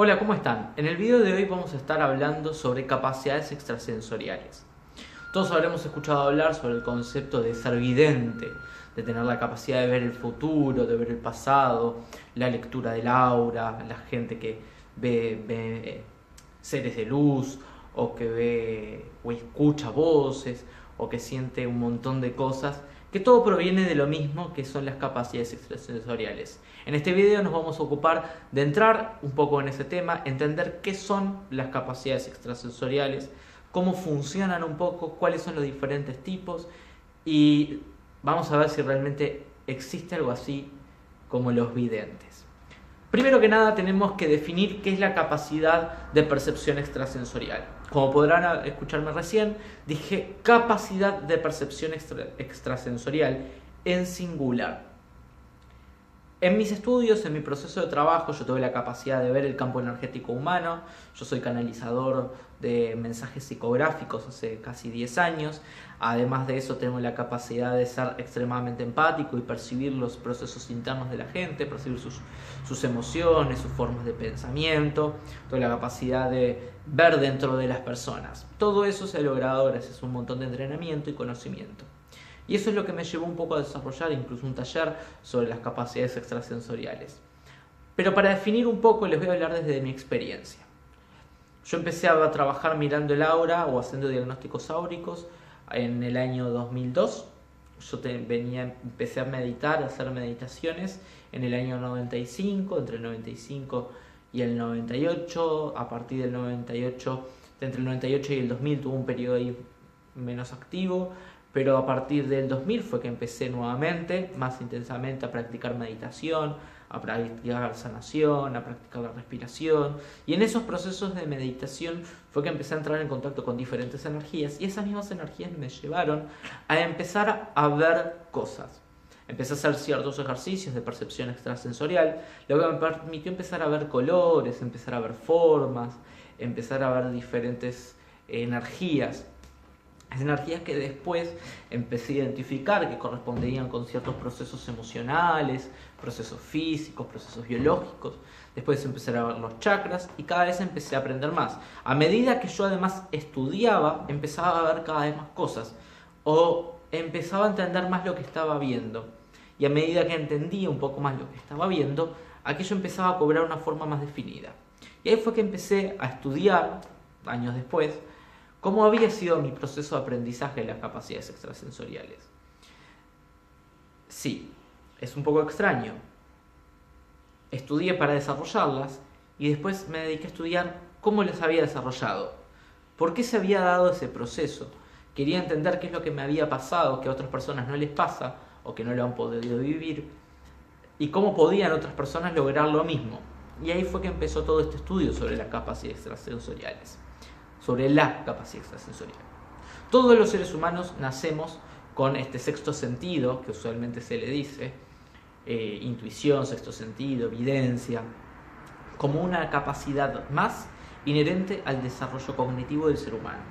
Hola, ¿cómo están? En el video de hoy vamos a estar hablando sobre capacidades extrasensoriales. Todos habremos escuchado hablar sobre el concepto de ser vidente, de tener la capacidad de ver el futuro, de ver el pasado, la lectura del aura, la gente que ve seres de luz, o que ve o escucha voces, o que siente un montón de cosas, que todo proviene de lo mismo, que son las capacidades extrasensoriales. En este video nos vamos a ocupar de entrar un poco en ese tema, entender qué son las capacidades extrasensoriales, cómo funcionan un poco, cuáles son los diferentes tipos, y vamos a ver si realmente existe algo así como los videntes. Primero que nada tenemos que definir qué es la capacidad de percepción extrasensorial. Como podrán escucharme recién, dije capacidad de percepción extrasensorial en singular. En mis estudios, en mi proceso de trabajo, yo tuve la capacidad de ver el campo energético humano. Yo soy canalizador de mensajes psicográficos hace casi 10 años. Además de eso, tengo la capacidad de ser extremadamente empático y percibir los procesos internos de la gente, percibir sus emociones, sus formas de pensamiento. Tengo la capacidad de ver dentro de las personas. Todo eso se ha logrado gracias a un montón de entrenamiento y conocimiento. Y eso es lo que me llevó un poco a desarrollar incluso un taller sobre las capacidades extrasensoriales. Pero para definir un poco les voy a hablar desde mi experiencia. Yo empecé a trabajar mirando el aura o haciendo diagnósticos áuricos en el año 2002. Yo empecé a meditar, a hacer meditaciones en el año 95, entre el 95 y el 98. A partir del 98, entre el 98 y el 2000 tuve un periodo ahí menos activo. Pero a partir del 2000 fue que empecé nuevamente, más intensamente, a practicar meditación, a practicar sanación, a practicar la respiración. Y en esos procesos de meditación fue que empecé a entrar en contacto con diferentes energías. Y esas mismas energías me llevaron a empezar a ver cosas. Empecé a hacer ciertos ejercicios de percepción extrasensorial, lo que me permitió empezar a ver colores, empezar a ver formas, empezar a ver diferentes energías. Energías que después empecé a identificar que correspondían con ciertos procesos emocionales, procesos físicos, procesos biológicos. Después empecé a ver los chakras y cada vez empecé a aprender más. A medida que yo además estudiaba, empezaba a ver cada vez más cosas o empezaba a entender más lo que estaba viendo. Y a medida que entendía un poco más lo que estaba viendo, aquello empezaba a cobrar una forma más definida. Y ahí fue que empecé a estudiar, años después, cómo había sido mi proceso de aprendizaje de las capacidades extrasensoriales. Sí, es un poco extraño. Estudié para desarrollarlas y después me dediqué a estudiar cómo las había desarrollado. ¿Por qué se había dado ese proceso? Quería entender qué es lo que me había pasado, que a otras personas no les pasa o que no lo han podido vivir, y cómo podían otras personas lograr lo mismo. Y ahí fue que empezó todo este estudio sobre las capacidades extrasensoriales. Sobre la capacidad extrasensorial. Todos los seres humanos nacemos con este sexto sentido, que usualmente se le dice, intuición, sexto sentido, evidencia, como una capacidad más inherente al desarrollo cognitivo del ser humano.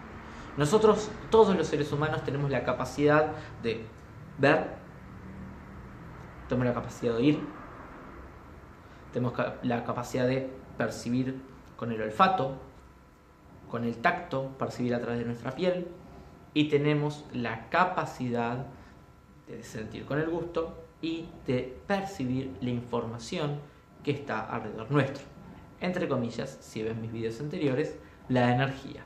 Nosotros, todos los seres humanos, tenemos la capacidad de ver, tenemos la capacidad de oír, tenemos la capacidad de percibir con el olfato, con el tacto, percibir a través de nuestra piel, y tenemos la capacidad de sentir con el gusto y de percibir la información que está alrededor nuestro. Entre comillas, si ven mis videos anteriores, la energía.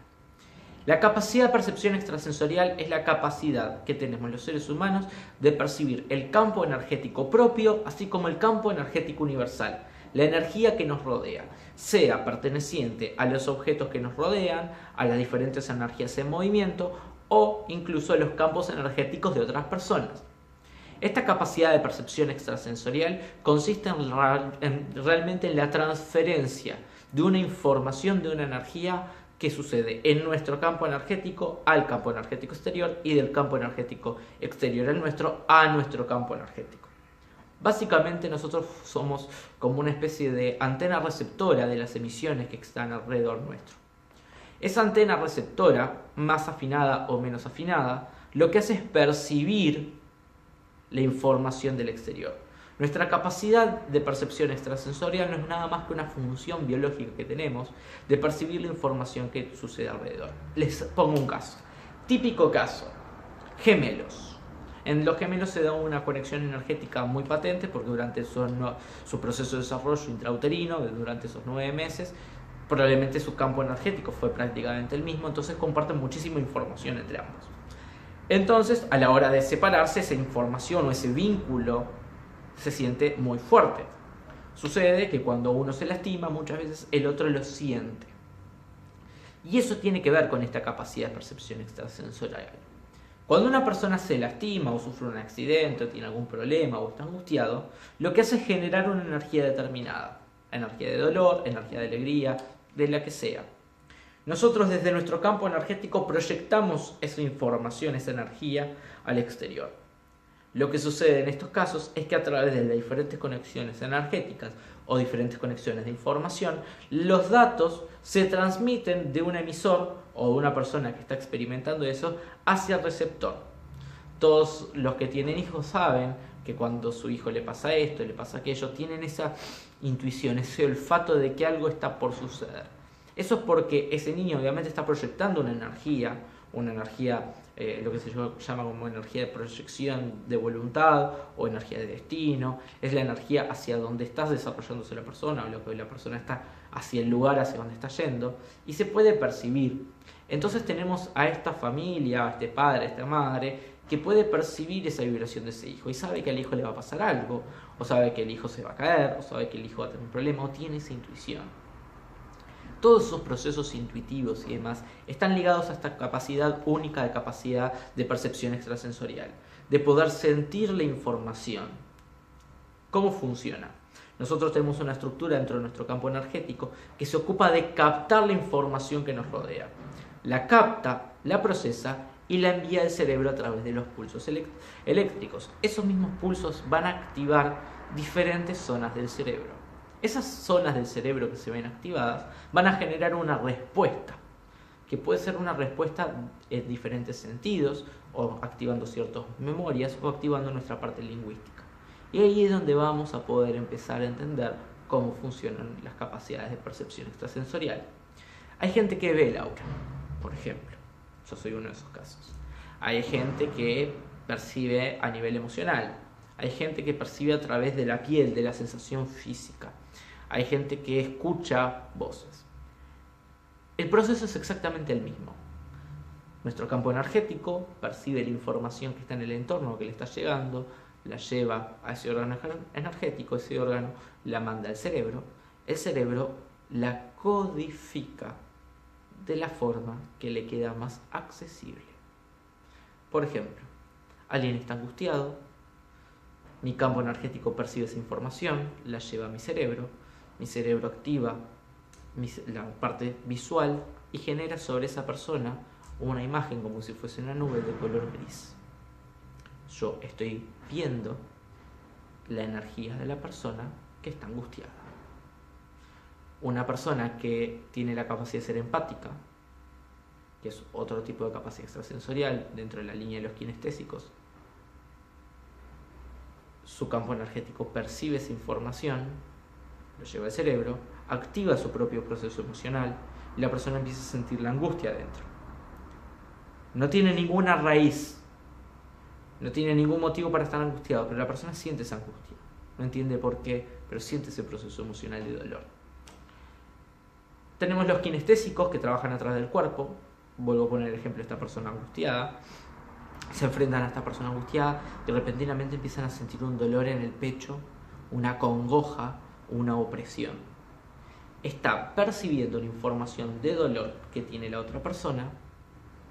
La capacidad de percepción extrasensorial es la capacidad que tenemos los seres humanos de percibir el campo energético propio, así como el campo energético universal. La energía que nos rodea, sea perteneciente a los objetos que nos rodean, a las diferentes energías en movimiento o incluso a los campos energéticos de otras personas. Esta capacidad de percepción extrasensorial consiste realmente en la transferencia de una información, de una energía que sucede en nuestro campo energético al campo energético exterior y del campo energético exterior al nuestro a nuestro campo energético. Básicamente nosotros somos como una especie de antena receptora de las emisiones que están alrededor nuestro. Esa antena receptora, más afinada o menos afinada, lo que hace es percibir la información del exterior. Nuestra capacidad de percepción extrasensorial no es nada más que una función biológica que tenemos de percibir la información que sucede alrededor. Les pongo un caso. Típico caso. Gemelos. En los gemelos se da una conexión energética muy patente porque durante su proceso de desarrollo intrauterino, durante esos 9 meses, probablemente su campo energético fue prácticamente el mismo, entonces comparten muchísima información entre ambos. Entonces, a la hora de separarse, esa información o ese vínculo se siente muy fuerte. Sucede que cuando uno se lastima, muchas veces el otro lo siente. Y eso tiene que ver con esta capacidad de percepción extrasensorial. Cuando una persona se lastima o sufre un accidente o tiene algún problema o está angustiado, lo que hace es generar una energía determinada. Energía de dolor, energía de alegría, de la que sea. Nosotros desde nuestro campo energético proyectamos esa información, esa energía al exterior. Lo que sucede en estos casos es que a través de las diferentes conexiones energéticas o diferentes conexiones de información, los datos se transmiten de un emisor o de una persona que está experimentando eso hacia el receptor. Todos los que tienen hijos saben que cuando su hijo le pasa esto, le pasa aquello, tienen esa intuición, ese olfato de que algo está por suceder. Eso es porque ese niño obviamente está proyectando una energía, lo que se llama como energía de proyección de voluntad o energía de destino. Es la energía hacia donde está desarrollándose la persona o lo que la persona está hacia el lugar hacia donde está yendo y se puede percibir. Entonces tenemos a esta familia, a este padre, a esta madre que puede percibir esa vibración de ese hijo y sabe que al hijo le va a pasar algo, o sabe que el hijo se va a caer, o sabe que el hijo va a tener un problema, o tiene esa intuición. Todos esos procesos intuitivos y demás están ligados a esta capacidad única de capacidad de percepción extrasensorial, de poder sentir la información. ¿Cómo funciona? Nosotros tenemos una estructura dentro de nuestro campo energético que se ocupa de captar la información que nos rodea. La capta, la procesa y la envía al cerebro a través de los pulsos eléctricos. Esos mismos pulsos van a activar diferentes zonas del cerebro. Esas zonas del cerebro que se ven activadas van a generar una respuesta, que puede ser una respuesta en diferentes sentidos, o activando ciertas memorias, o activando nuestra parte lingüística. Y ahí es donde vamos a poder empezar a entender cómo funcionan las capacidades de percepción extrasensorial. Hay gente que ve el aura, por ejemplo. Yo soy uno de esos casos. Hay gente que percibe a nivel emocional. Hay gente que percibe a través de la piel, de la sensación física. Hay gente que escucha voces. El proceso es exactamente el mismo. Nuestro campo energético percibe la información que está en el entorno, que le está llegando, la lleva a ese órgano energético, ese órgano la manda al cerebro, el cerebro la codifica de la forma que le queda más accesible. Por ejemplo, alguien está angustiado, mi campo energético percibe esa información, la lleva a mi cerebro activa la parte visual y genera sobre esa persona una imagen como si fuese una nube de color gris. Yo estoy viendo la energía de la persona que está angustiada. Una persona que tiene la capacidad de ser empática, que es otro tipo de capacidad extrasensorial dentro de la línea de los kinestésicos, su campo energético percibe esa información, lo lleva al cerebro, activa su propio proceso emocional y la persona empieza a sentir la angustia adentro. No tiene ninguna raíz, no tiene ningún motivo para estar angustiado, pero la persona siente esa angustia. No entiende por qué, pero siente ese proceso emocional de dolor. Tenemos los kinestésicos que trabajan a través del cuerpo. Vuelvo a poner el ejemplo de esta persona angustiada. Se enfrentan a esta persona angustiada y repentinamente empiezan a sentir un dolor en el pecho, una congoja, una opresión. Está percibiendo la información de dolor que tiene la otra persona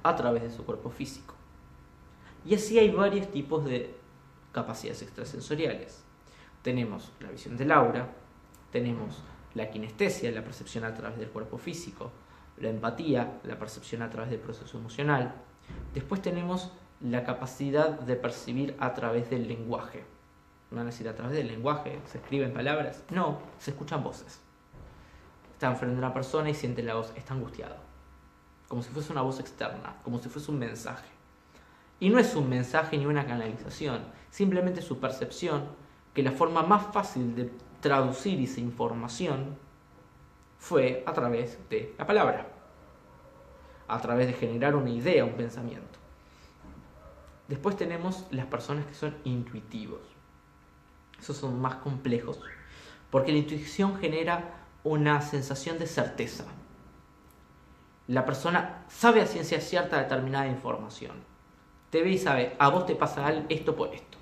a través de su cuerpo físico. Y así hay varios tipos de capacidades extrasensoriales. Tenemos la visión del aura, tenemos la kinestesia, la percepción a través del cuerpo físico, la empatía, la percepción a través del proceso emocional. Después tenemos la capacidad de percibir a través del lenguaje. ¿No van a decir a través del lenguaje? ¿Se escriben palabras? No, se escuchan voces. Está enfrente de una persona y siente la voz, está angustiado. Como si fuese una voz externa, como si fuese un mensaje. Y no es un mensaje ni una canalización, simplemente su percepción que la forma más fácil de traducir esa información fue a través de la palabra, a través de generar una idea, un pensamiento. Después tenemos las personas que son intuitivos. Esos son más complejos, porque la intuición genera una sensación de certeza. La persona sabe a ciencia cierta determinada información. Te ve y sabe, a vos te pasa esto por esto.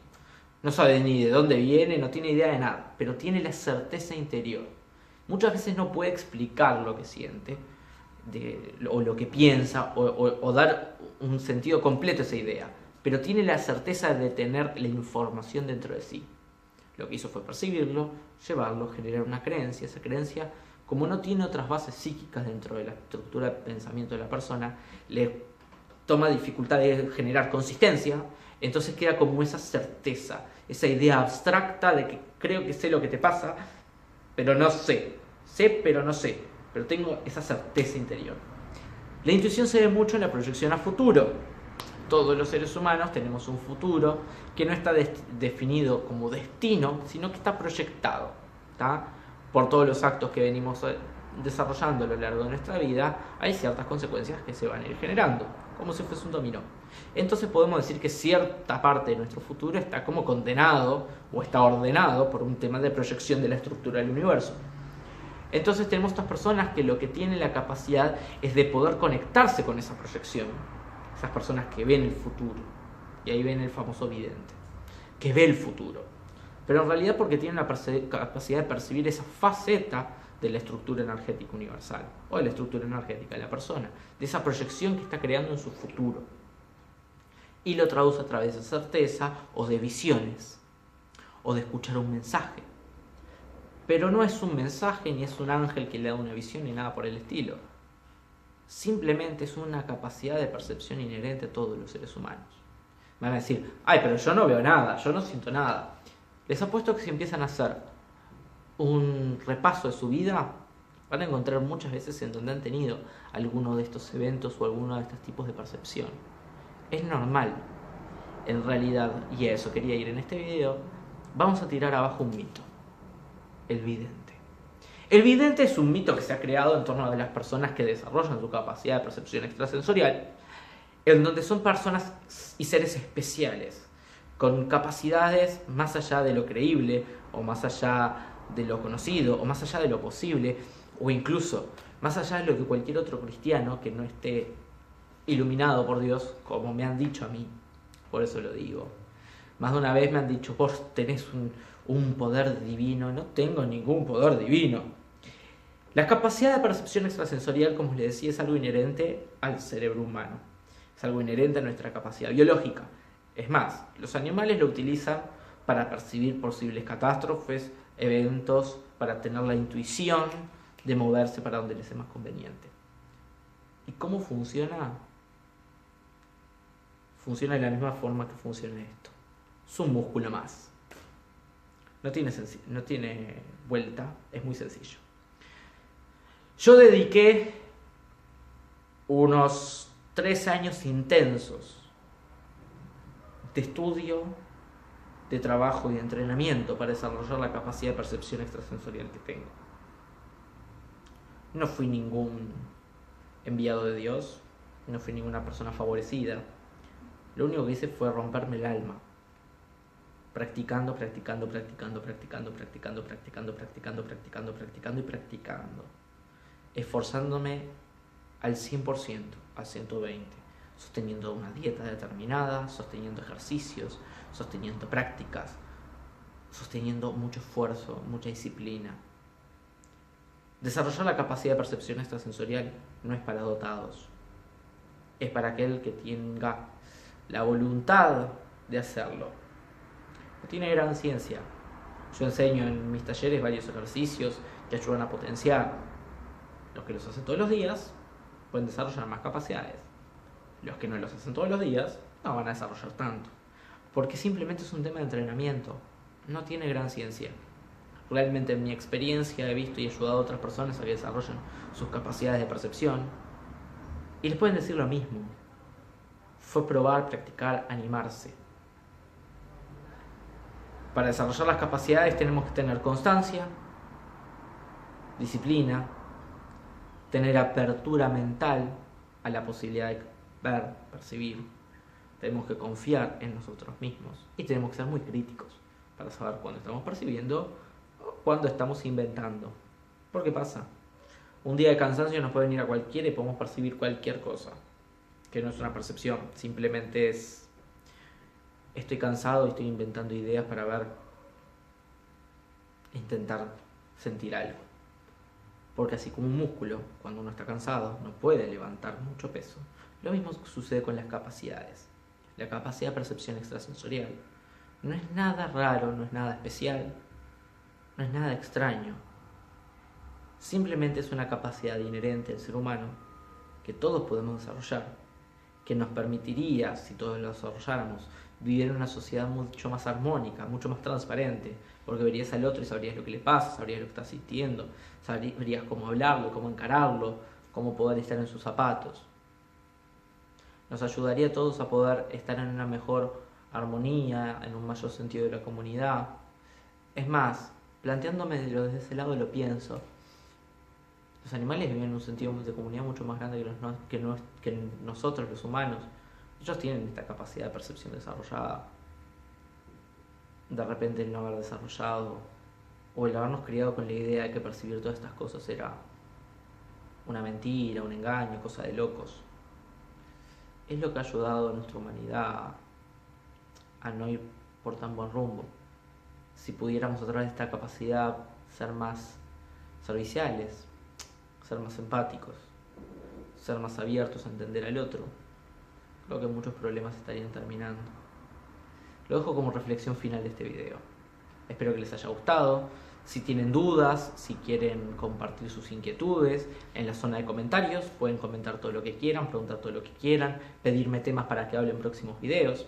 No sabe ni de dónde viene, no tiene idea de nada, pero tiene la certeza interior. Muchas veces no puede explicar lo que siente, o lo que piensa, o dar un sentido completo a esa idea, pero tiene la certeza de tener la información dentro de sí. Lo que hizo fue percibirlo, llevarlo, generar una creencia. Esa creencia, como no tiene otras bases psíquicas dentro de la estructura de pensamiento de la persona, le toma dificultad de generar consistencia, entonces queda como esa certeza, esa idea abstracta de que creo que sé lo que te pasa, pero no sé. Sé, pero no sé. Pero tengo esa certeza interior. La intuición se ve mucho en la proyección a futuro. Todos los seres humanos tenemos un futuro que no está definido como destino, sino que está proyectado, ¿tá? Por todos los actos que venimos desarrollando a lo largo de nuestra vida, hay ciertas consecuencias que se van a ir generando, como si fuese un dominó. Entonces podemos decir que cierta parte de nuestro futuro está como condenado o está ordenado por un tema de proyección de la estructura del universo. Entonces tenemos estas personas que lo que tienen la capacidad es de poder conectarse con esa proyección. Esas personas que ven el futuro. Y ahí ven el famoso vidente, que ve el futuro. Pero en realidad porque tienen la capacidad de percibir esa faceta de la estructura energética universal, o de la estructura energética de la persona, de esa proyección que está creando en su futuro. Y lo traduce a través de certeza, o de visiones, o de escuchar un mensaje. Pero no es un mensaje, ni es un ángel que le da una visión, ni nada por el estilo. Simplemente es una capacidad de percepción inherente a todos los seres humanos. Van a decir, ay, pero yo no veo nada, yo no siento nada. Les apuesto que si empiezan a hacer un repaso de su vida, van a encontrar muchas veces en donde han tenido alguno de estos eventos o alguno de estos tipos de percepción. Es normal, en realidad, y a eso quería ir en este video. Vamos a tirar abajo un mito: el vidente. El vidente es un mito que se ha creado en torno a las personas que desarrollan su capacidad de percepción extrasensorial, en donde son personas y seres especiales, con capacidades más allá de lo creíble, o más allá de lo conocido, o más allá de lo posible, o incluso más allá de lo que cualquier otro cristiano que no esté iluminado por Dios, como me han dicho a mí. Por eso lo digo. Más de una vez me han dicho, vos tenés un poder divino. No tengo ningún poder divino. La capacidad de percepción extrasensorial, como les decía, es algo inherente al cerebro humano. Es algo inherente a nuestra capacidad biológica. Es más, los animales lo utilizan para percibir posibles catástrofes, eventos, para tener la intuición de moverse para donde les sea más conveniente. ¿Y cómo funciona? Funciona de la misma forma que funciona esto. Es un músculo más. No tiene vuelta, es muy sencillo. Yo dediqué unos 3 años intensos de estudio, de trabajo y de entrenamiento para desarrollar la capacidad de percepción extrasensorial que tengo. No fui ningún enviado de Dios, no fui ninguna persona favorecida. Lo único que hice fue romperme el alma, practicando y practicando, esforzándome al 100%, al 120%, sosteniendo una dieta determinada, sosteniendo ejercicios, sosteniendo prácticas, sosteniendo mucho esfuerzo, mucha disciplina. Desarrollar la capacidad de percepción extrasensorial no es para dotados, es para aquel que tenga la voluntad de hacerlo. No tiene gran ciencia. Yo enseño en mis talleres varios ejercicios que ayudan a potenciar. Los que los hacen todos los días pueden desarrollar más capacidades. Los que no los hacen todos los días no van a desarrollar tanto, porque simplemente es un tema de entrenamiento. No tiene gran ciencia. Realmente en mi experiencia he visto y ayudado a otras personas a que desarrollen sus capacidades de percepción y les pueden decir lo mismo. Fue probar, practicar, animarse. Para desarrollar las capacidades tenemos que tener constancia, disciplina, tener apertura mental a la posibilidad de ver, percibir. Tenemos que confiar en nosotros mismos y tenemos que ser muy críticos para saber cuándo estamos percibiendo o cuándo estamos inventando. ¿Por qué pasa? Un día de cansancio nos puede venir a cualquiera y podemos percibir cualquier cosa, que no es una percepción, simplemente es: estoy cansado y estoy inventando ideas para ver, intentar sentir algo. Porque así como un músculo, cuando uno está cansado, no puede levantar mucho peso, lo mismo sucede con las capacidades. La capacidad de percepción extrasensorial no es nada raro, no es nada especial, no es nada extraño. Simplemente es una capacidad inherente al ser humano que todos podemos desarrollar, que nos permitiría, si todos lo desarrolláramos, vivir en una sociedad mucho más armónica, mucho más transparente, porque verías al otro y sabrías lo que le pasa, sabrías lo que está sintiendo, sabrías cómo hablarlo, cómo encararlo, cómo poder estar en sus zapatos. Nos ayudaría a todos a poder estar en una mejor armonía, en un mayor sentido de la comunidad. Es más, planteándomelo desde ese lado lo pienso. Los animales viven en un sentido de comunidad mucho más grande que nosotros, los humanos. Ellos tienen esta capacidad de percepción desarrollada. De repente el no haber desarrollado o el habernos criado con la idea de que percibir todas estas cosas era una mentira, un engaño, cosa de locos, es lo que ha ayudado a nuestra humanidad a no ir por tan buen rumbo. Si pudiéramos a través de esta capacidad ser más serviciales, ser más empáticos, ser más abiertos a entender al otro, creo que muchos problemas estarían terminando. Lo dejo como reflexión final de este video. Espero que les haya gustado. Si tienen dudas, si quieren compartir sus inquietudes, en la zona de comentarios pueden comentar todo lo que quieran, preguntar todo lo que quieran, pedirme temas para que hable en próximos videos.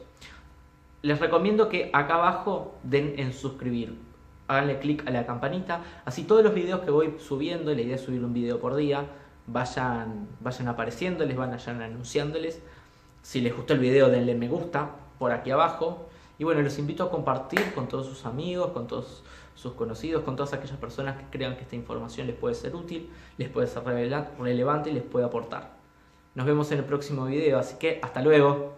Les recomiendo que acá abajo den en suscribir, háganle clic a la campanita, así todos los videos que voy subiendo, la idea es subir un video por día, vayan apareciéndoles, vayan anunciándoles. Si les gustó el video, denle me gusta por aquí abajo. Y bueno, los invito a compartir con todos sus amigos, con todos sus conocidos, con todas aquellas personas que crean que esta información les puede ser útil, les puede ser relevante y les puede aportar. Nos vemos en el próximo video, así que hasta luego.